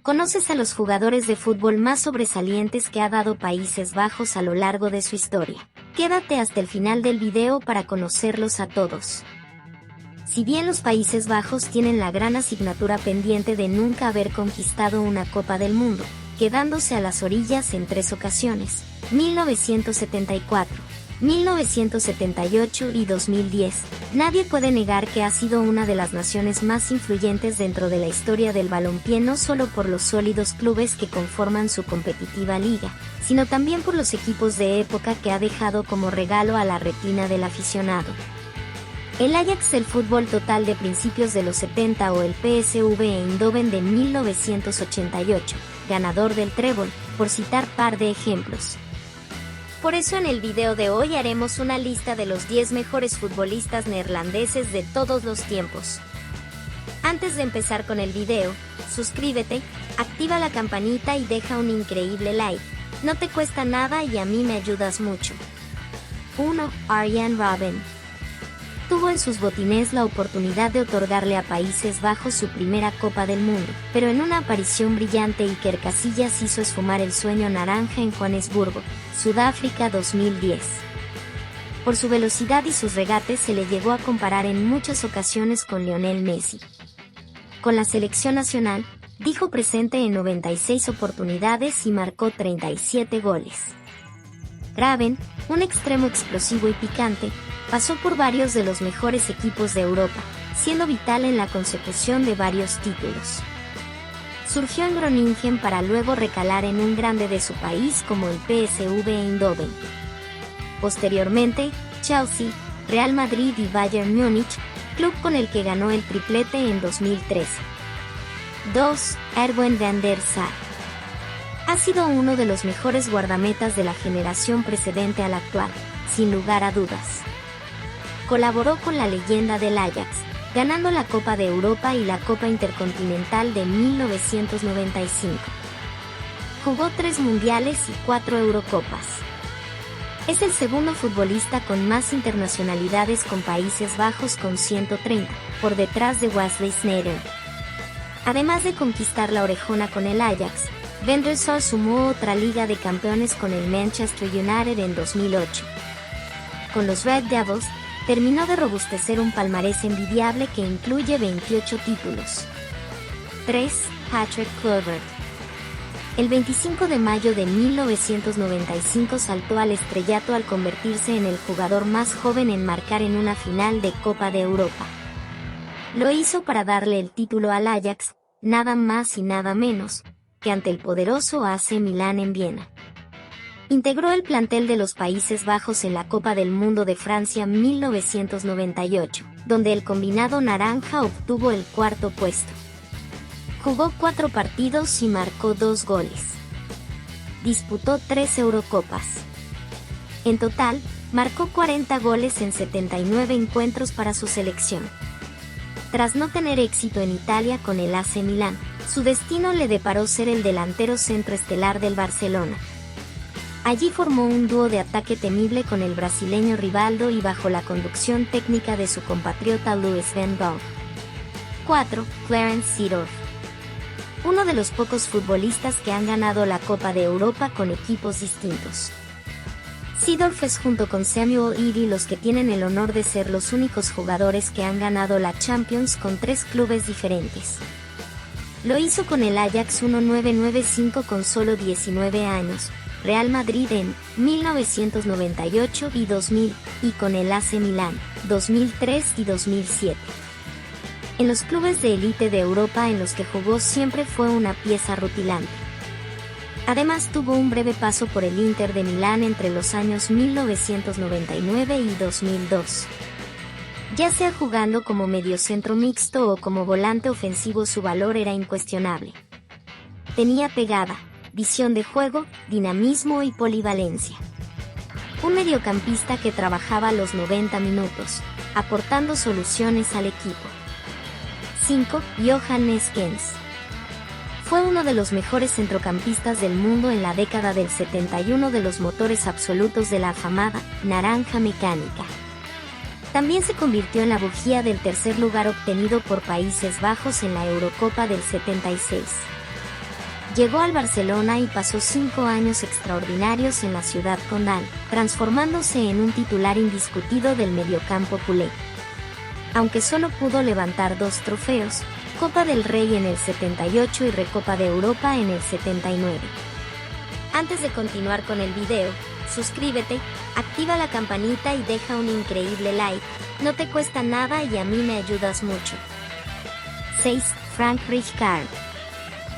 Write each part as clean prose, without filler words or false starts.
Conoces a los jugadores de fútbol más sobresalientes que ha dado Países Bajos a lo largo de su historia. Quédate hasta el final del video para conocerlos a todos. Si bien los Países Bajos tienen la gran asignatura pendiente de nunca haber conquistado una Copa del Mundo, quedándose a las orillas en 3 ocasiones, 1974, 1978 y 2010, nadie puede negar que ha sido una de las naciones más influyentes dentro de la historia del balompié, no solo por los sólidos clubes que conforman su competitiva liga, sino también por los equipos de época que ha dejado como regalo a la retina del aficionado. El Ajax del fútbol total de principios de los 70 o el PSV Eindhoven de 1988, ganador del trébol, por citar par de ejemplos. Por eso en el video de hoy haremos una lista de los 10 mejores futbolistas neerlandeses de todos los tiempos. Antes de empezar con el video, suscríbete, activa la campanita y deja un increíble like. No te cuesta nada y a mí me ayudas mucho. 1. Arjen Robben. Tuvo en sus botines la oportunidad de otorgarle a Países Bajos su primera Copa del Mundo, pero en una aparición brillante Iker Casillas hizo esfumar el sueño naranja en Johannesburgo, Sudáfrica 2010. Por su velocidad y sus regates se le llegó a comparar en muchas ocasiones con Lionel Messi. Con la selección nacional, dijo presente en 96 oportunidades y marcó 37 goles. Robben, un extremo explosivo y picante, pasó por varios de los mejores equipos de Europa, siendo vital en la consecución de varios títulos. Surgió en Groningen para luego recalar en un grande de su país como el PSV Eindhoven. Posteriormente, Chelsea, Real Madrid y Bayern Múnich, club con el que ganó el triplete en 2013. 2. Erwin van der Sar. Ha sido uno de los mejores guardametas de la generación precedente a la actual, sin lugar a dudas. Colaboró con la leyenda del Ajax, ganando la Copa de Europa y la Copa Intercontinental de 1995. Jugó 3 mundiales y 4 Eurocopas. Es el segundo futbolista con más internacionalidades con Países Bajos con 130, por detrás de Wesley Sneijder. Además de conquistar la orejona con el Ajax, Van der Sar sumó otra Liga de Campeones con el Manchester United en 2008. Con los Red Devils, terminó de robustecer un palmarés envidiable que incluye 28 títulos. 3. Patrick Kluivert. El 25 de mayo de 1995 saltó al estrellato al convertirse en el jugador más joven en marcar en una final de Copa de Europa. Lo hizo para darle el título al Ajax, nada más y nada menos, que ante el poderoso AC Milán en Viena. Integró el plantel de los Países Bajos en la Copa del Mundo de Francia 1998, donde el combinado naranja obtuvo el 4º puesto. Jugó 4 partidos y marcó 2 goles. Disputó 3 Eurocopas. En total, marcó 40 goles en 79 encuentros para su selección. Tras no tener éxito en Italia con el AC Milán, su destino le deparó ser el delantero centroestelar del Barcelona. Allí formó un dúo de ataque temible con el brasileño Rivaldo y bajo la conducción técnica de su compatriota Louis van Gaal. 4. Clarence Seedorf. Uno de los pocos futbolistas que han ganado la Copa de Europa con equipos distintos. Seedorf es junto con Samuel Edy los que tienen el honor de ser los únicos jugadores que han ganado la Champions con 3 clubes diferentes. Lo hizo con el Ajax 1995 con solo 19 años, Real Madrid en 1998 y 2000, y con el AC Milán, 2003 y 2007. En los clubes de élite de Europa en los que jugó siempre fue una pieza rutilante. Además tuvo un breve paso por el Inter de Milán entre los años 1999 y 2002. Ya sea jugando como mediocentro mixto o como volante ofensivo, su valor era incuestionable. Tenía pegada, visión de juego, dinamismo y polivalencia. Un mediocampista que trabajaba los 90 minutos, aportando soluciones al equipo. 5. Johan Neeskens. Fue uno de los mejores centrocampistas del mundo en la década del 71, de los motores absolutos de la afamada naranja mecánica. También se convirtió en la bujía del 3er lugar obtenido por Países Bajos en la Eurocopa del 76. Llegó al Barcelona y pasó 5 años extraordinarios en la ciudad condal, transformándose en un titular indiscutido del mediocampo culé. Aunque solo pudo levantar 2 trofeos, Copa del Rey en el 78 y Recopa de Europa en el 79. Antes de continuar con el video, suscríbete, activa la campanita y deja un increíble like, no te cuesta nada y a mí me ayudas mucho. 6. Frank Rijkaard.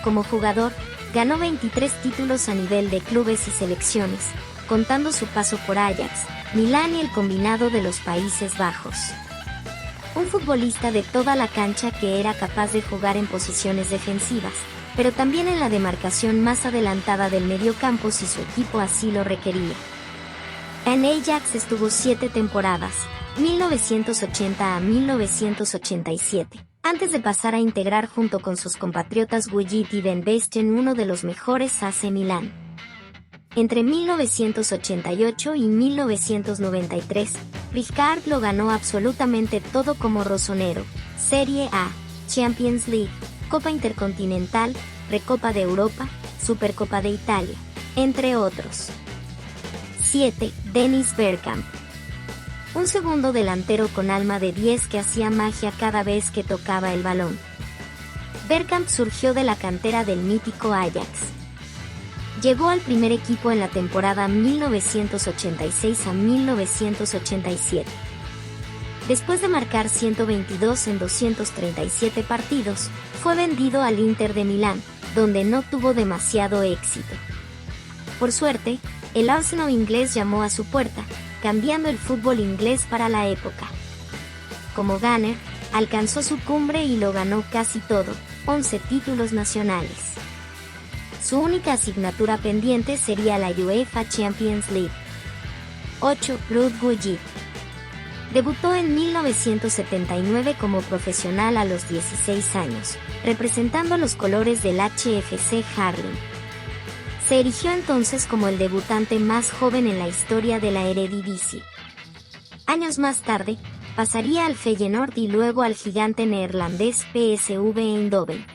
Como jugador, ganó 23 títulos a nivel de clubes y selecciones, contando su paso por Ajax, Milán y el combinado de los Países Bajos. Un futbolista de toda la cancha que era capaz de jugar en posiciones defensivas, pero también en la demarcación más adelantada del mediocampo si su equipo así lo requería. En Ajax estuvo 7 temporadas, 1980 a 1987. Antes de pasar a integrar junto con sus compatriotas Gullit y Van Basten uno de los mejores AC Milán. Entre 1988 y 1993, Rijkaard lo ganó absolutamente todo como rosonero: Serie A, Champions League, Copa Intercontinental, Recopa de Europa, Supercopa de Italia, entre otros. 7. Dennis Bergkamp. Un segundo delantero con alma de 10 que hacía magia cada vez que tocaba el balón. Bergkamp surgió de la cantera del mítico Ajax. Llegó al primer equipo en la temporada 1986 a 1987. Después de marcar 122 en 237 partidos, fue vendido al Inter de Milán, donde no tuvo demasiado éxito. Por suerte, el Arsenal inglés llamó a su puerta, cambiando el fútbol inglés para la época. Como gunner, alcanzó su cumbre y lo ganó casi todo, 11 títulos nacionales. Su única asignatura pendiente sería la UEFA Champions League. 8. Ruud Gullit. Debutó en 1979 como profesional a los 16 años, representando los colores del HFC Haarlem. Se erigió entonces como el debutante más joven en la historia de la Eredivisie. Años más tarde, pasaría al Feyenoord y luego al gigante neerlandés PSV Eindhoven.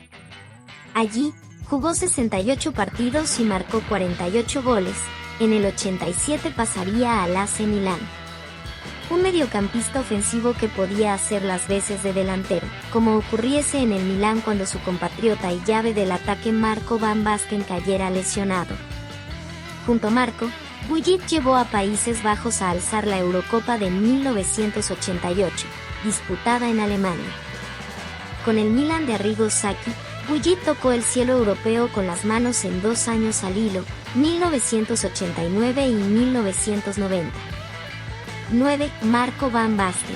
Allí, jugó 68 partidos y marcó 48 goles. En el 87 pasaría al AC Milán. Un mediocampista ofensivo que podía hacer las veces de delantero, como ocurriese en el Milán cuando su compatriota y llave del ataque Marco Van Basten cayera lesionado. Junto a Marco, Gullit llevó a Países Bajos a alzar la Eurocopa de 1988, disputada en Alemania. Con el Milan de Arrigo Sacchi, Gullit tocó el cielo europeo con las manos en 2 años al hilo, 1989 y 1990. 9. Marco Van Basten.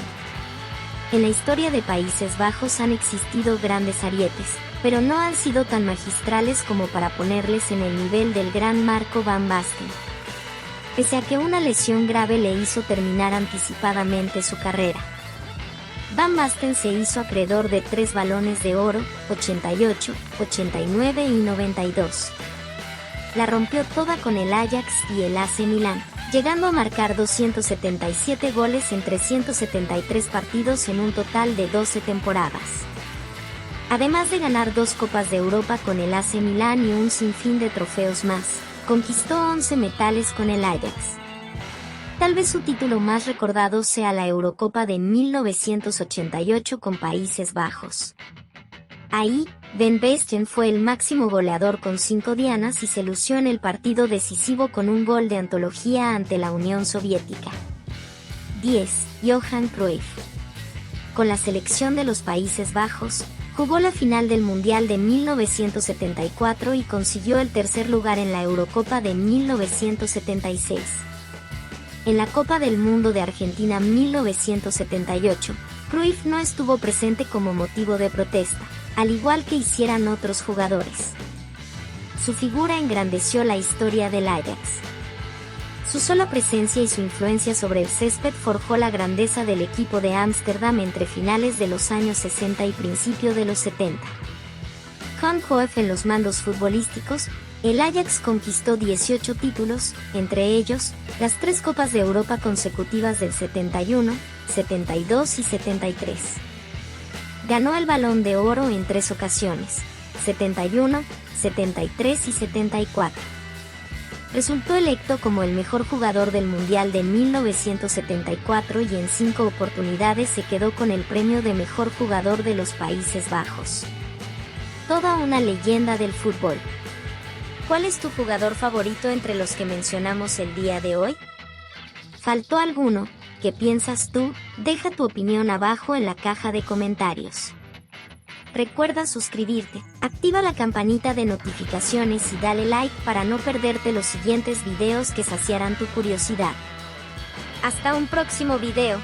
En la historia de Países Bajos han existido grandes arietes, pero no han sido tan magistrales como para ponerles en el nivel del gran Marco Van Basten. Pese a que una lesión grave le hizo terminar anticipadamente su carrera, Van Basten se hizo acreedor de 3 balones de oro, 88, 89 y 92. La rompió toda con el Ajax y el AC Milán, llegando a marcar 277 goles en 373 partidos en un total de 12 temporadas. Además de ganar 2 Copas de Europa con el AC Milán y un sinfín de trofeos más, conquistó 11 metales con el Ajax. Tal vez su título más recordado sea la Eurocopa de 1988 con Países Bajos. Ahí, Van Basten fue el máximo goleador con 5 dianas y se lució en el partido decisivo con un gol de antología ante la Unión Soviética. 10. Johan Cruyff. Con la selección de los Países Bajos, jugó la final del Mundial de 1974 y consiguió el tercer lugar en la Eurocopa de 1976. En la Copa del Mundo de Argentina 1978, Cruyff no estuvo presente como motivo de protesta, al igual que hicieran otros jugadores. Su figura engrandeció la historia del Ajax. Su sola presencia y su influencia sobre el césped forjó la grandeza del equipo de Ámsterdam entre finales de los años 60 y principio de los 70. Con Cruyff en los mandos futbolísticos, el Ajax conquistó 18 títulos, entre ellos, las 3 Copas de Europa consecutivas del 71, 72 y 73. Ganó el Balón de Oro en 3 ocasiones, 71, 73 y 74. Resultó electo como el mejor jugador del Mundial de 1974 y en 5 oportunidades se quedó con el premio de mejor jugador de los Países Bajos. Toda una leyenda del fútbol. ¿Cuál es tu jugador favorito entre los que mencionamos el día de hoy? ¿Faltó alguno? ¿Qué piensas tú? Deja tu opinión abajo en la caja de comentarios. Recuerda suscribirte, activa la campanita de notificaciones y dale like para no perderte los siguientes videos que saciarán tu curiosidad. Hasta un próximo video.